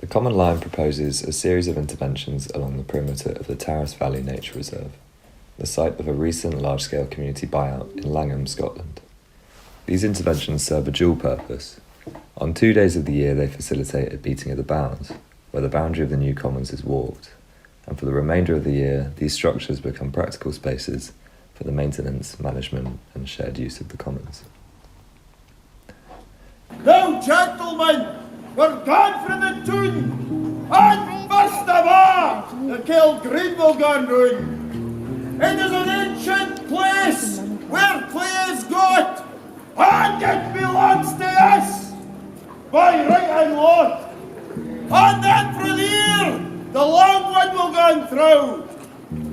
The Common Line proposes a series of interventions along the perimeter of the Taras Valley Nature Reserve, the site of a recent large-scale community buyout in Langham, Scotland. These interventions serve a dual purpose. On 2 days of the year they facilitate a beating of the bounds, where the boundary of the new commons is walked, and for the remainder of the year these structures become practical spaces for the maintenance, management and shared use of the commons. Now, gentlemen, we're gone from the tune, and first of all, the Kilgreen will go round. It is an ancient place where clay is got, and it belongs to us by right and lot. And then from here, the long one will go through,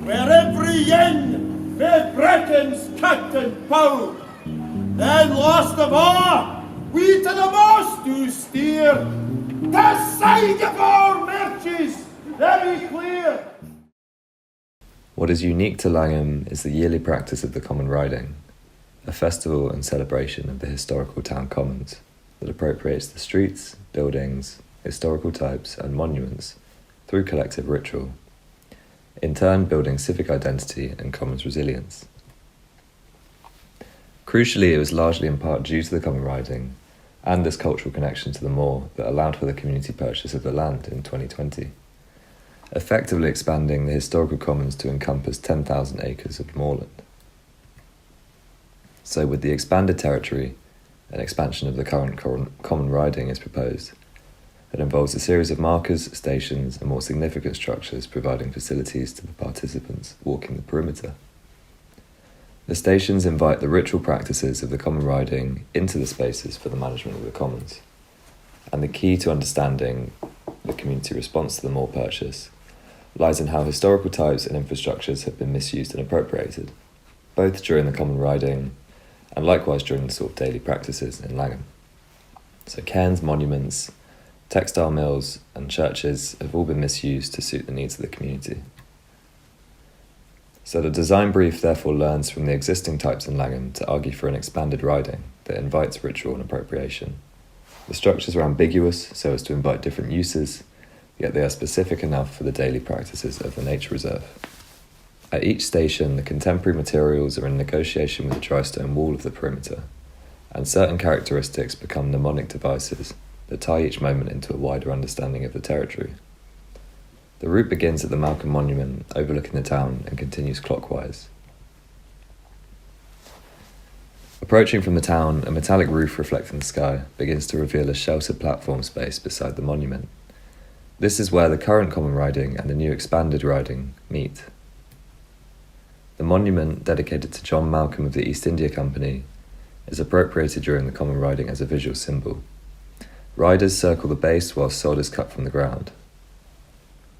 where every yin fair Brecons cut and pow. Then last of all, we to the most do steer, the side of our marches, very clear. What is unique to Langham is the yearly practice of the Common Riding, a festival and celebration of the historical town commons that appropriates the streets, buildings, historical types and monuments through collective ritual, in turn building civic identity and commons resilience. Crucially, it was largely in part due to the Common Riding and this cultural connection to the moor that allowed for the community purchase of the land in 2020, effectively expanding the historical commons to encompass 10,000 acres of moorland. So with the expanded territory, an expansion of the current Common Riding is proposed that involves a series of markers, stations and more significant structures providing facilities to the participants walking the perimeter. The stations invite the ritual practices of the Common Riding into the spaces for the management of the commons. And the key to understanding the community response to the moor purchase lies in how historical types and infrastructures have been misused and appropriated, both during the Common Riding and likewise during the sort of daily practices in Langham. So cairns, monuments, textile mills and churches have all been misused to suit the needs of the community. So the design brief therefore learns from the existing types in Langham to argue for an expanded riding that invites ritual and appropriation. The structures are ambiguous so as to invite different uses, yet they are specific enough for the daily practices of the nature reserve. At each station, the contemporary materials are in negotiation with the dry stone wall of the perimeter, and certain characteristics become mnemonic devices that tie each moment into a wider understanding of the territory. The route begins at the Malcolm Monument overlooking the town and continues clockwise. Approaching from the town, a metallic roof reflecting the sky begins to reveal a sheltered platform space beside the monument. This is where the current Common Riding and the new expanded riding meet. The monument, dedicated to John Malcolm of the East India Company, is appropriated during the Common Riding as a visual symbol. Riders circle the base while sod is cut from the ground.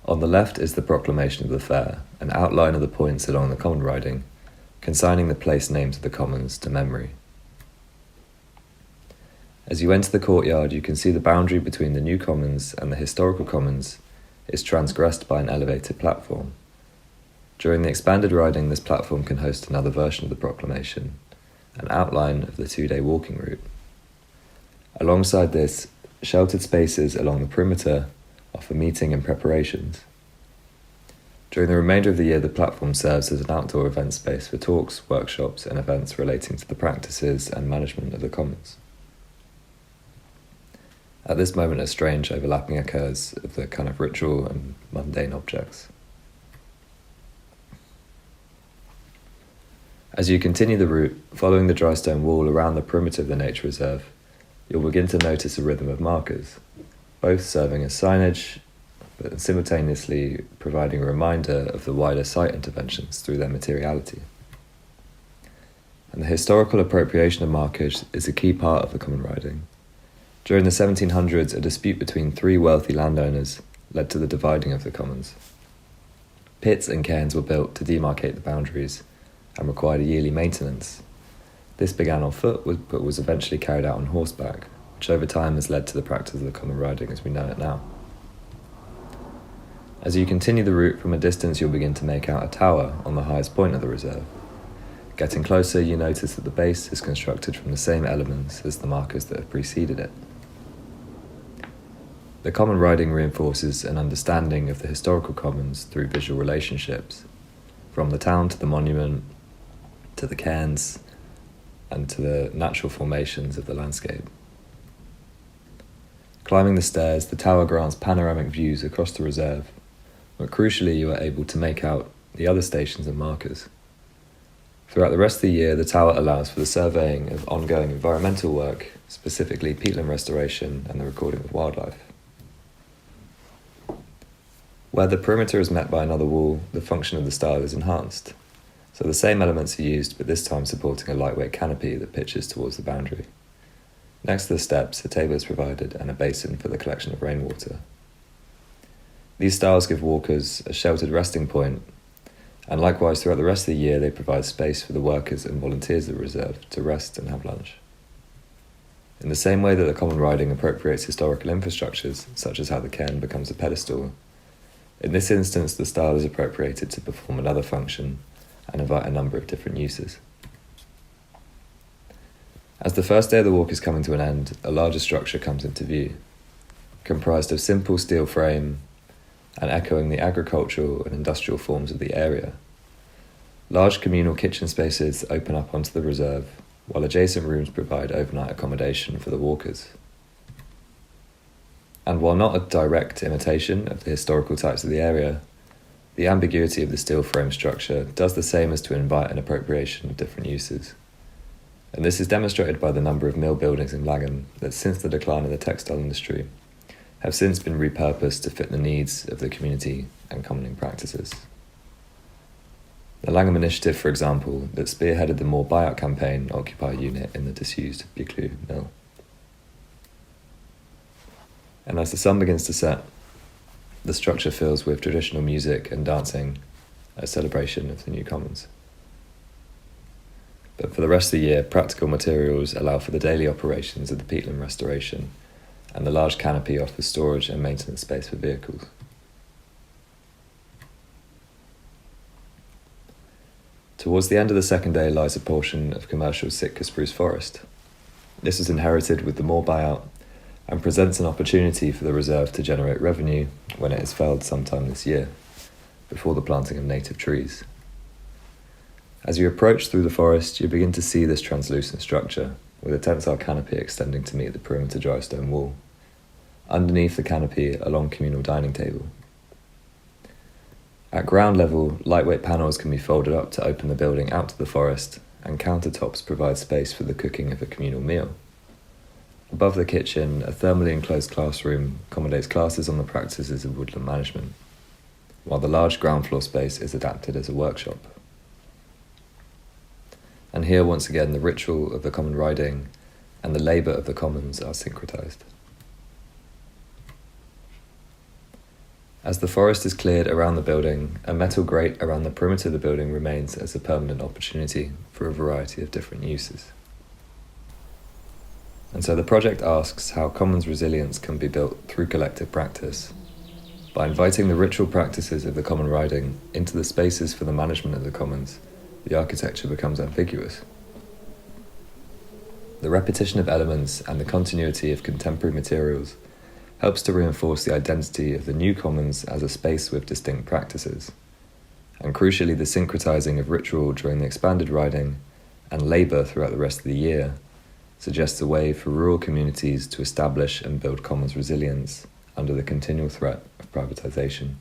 On the left is the proclamation of the fair, an outline of the points along the Common Riding, consigning the place names of the commons to memory. As you enter the courtyard, you can see the boundary between the new commons and the historical commons is transgressed by an elevated platform. During the expanded riding, this platform can host another version of the proclamation, an outline of the 2-day walking route. Alongside this, sheltered spaces along the perimeter offer meeting and preparations. During the remainder of the year, the platform serves as an outdoor event space for talks, workshops and events relating to the practices and management of the commons. At this moment, a strange overlapping occurs of the kind of ritual and mundane objects. As you continue the route, following the dry stone wall around the perimeter of the nature reserve, you'll begin to notice a rhythm of markers, both serving as signage, but simultaneously providing a reminder of the wider site interventions through their materiality. And the historical appropriation of markers is a key part of the Common Riding. During the 1700s, a dispute between 3 wealthy landowners led to the dividing of the commons. Pits and cairns were built to demarcate the boundaries and required a yearly maintenance. This began on foot but was eventually carried out on horseback, which over time has led to the practice of the Common Riding as we know it now. As you continue the route from a distance, you'll begin to make out a tower on the highest point of the reserve. Getting closer, you notice that the base is constructed from the same elements as the markers that have preceded it. The common riding reinforces an understanding of the historical commons through visual relationships, from the town to the monument, to the cairns, and to the natural formations of the landscape. Climbing the stairs, the tower grants panoramic views across the reserve, but crucially you are able to make out the other stations and markers. Throughout the rest of the year, the tower allows for the surveying of ongoing environmental work, specifically peatland restoration and the recording of wildlife. Where the perimeter is met by another wall, the function of the style is enhanced. So the same elements are used, but this time supporting a lightweight canopy that pitches towards the boundary. Next to the steps, a table is provided and a basin for the collection of rainwater. These styles give walkers a sheltered resting point, and likewise throughout the rest of the year they provide space for the workers and volunteers of the reserve to rest and have lunch. In the same way that the common riding appropriates historical infrastructures, such as how the cairn becomes a pedestal, in this instance the style is appropriated to perform another function and invite a number of different uses. As the first day of the walk is coming to an end, a larger structure comes into view, comprised of simple steel frame and echoing the agricultural and industrial forms of the area. Large communal kitchen spaces open up onto the reserve, while adjacent rooms provide overnight accommodation for the walkers. And while not a direct imitation of the historical types of the area, the ambiguity of the steel frame structure does the same as to invite an appropriation of different uses. And this is demonstrated by the number of mill buildings in Lagan that, since the decline of the textile industry, have since been repurposed to fit the needs of the community and commoning practices. The Langham Initiative, for example, that spearheaded the More Buyout campaign, occupy a unit in the disused Biclou mill. And as the sun begins to set, the structure fills with traditional music and dancing, a celebration of the new commons. But for the rest of the year, practical materials allow for the daily operations of the peatland restoration, and the large canopy offers storage and maintenance space for vehicles. Towards the end of the second day lies a portion of commercial Sitka spruce forest. This was inherited with the More Buyout and presents an opportunity for the reserve to generate revenue when it is felled sometime this year, before the planting of native trees. As you approach through the forest, you begin to see this translucent structure, with a tensile canopy extending to meet the perimeter dry stone wall. Underneath the canopy, a long communal dining table. At ground level, lightweight panels can be folded up to open the building out to the forest, and countertops provide space for the cooking of a communal meal. Above the kitchen, a thermally enclosed classroom accommodates classes on the practices of woodland management, while the large ground floor space is adapted as a workshop. And here, once again, the ritual of the common riding and the labour of the commons are syncretised. As the forest is cleared around the building, a metal grate around the perimeter of the building remains as a permanent opportunity for a variety of different uses. And so the project asks how commons resilience can be built through collective practice, by inviting the ritual practices of the common riding into the spaces for the management of the commons. The architecture becomes ambiguous. The repetition of elements and the continuity of contemporary materials helps to reinforce the identity of the new commons as a space with distinct practices, and crucially the syncretizing of ritual during the expanded riding and labour throughout the rest of the year suggests a way for rural communities to establish and build commons resilience under the continual threat of privatisation.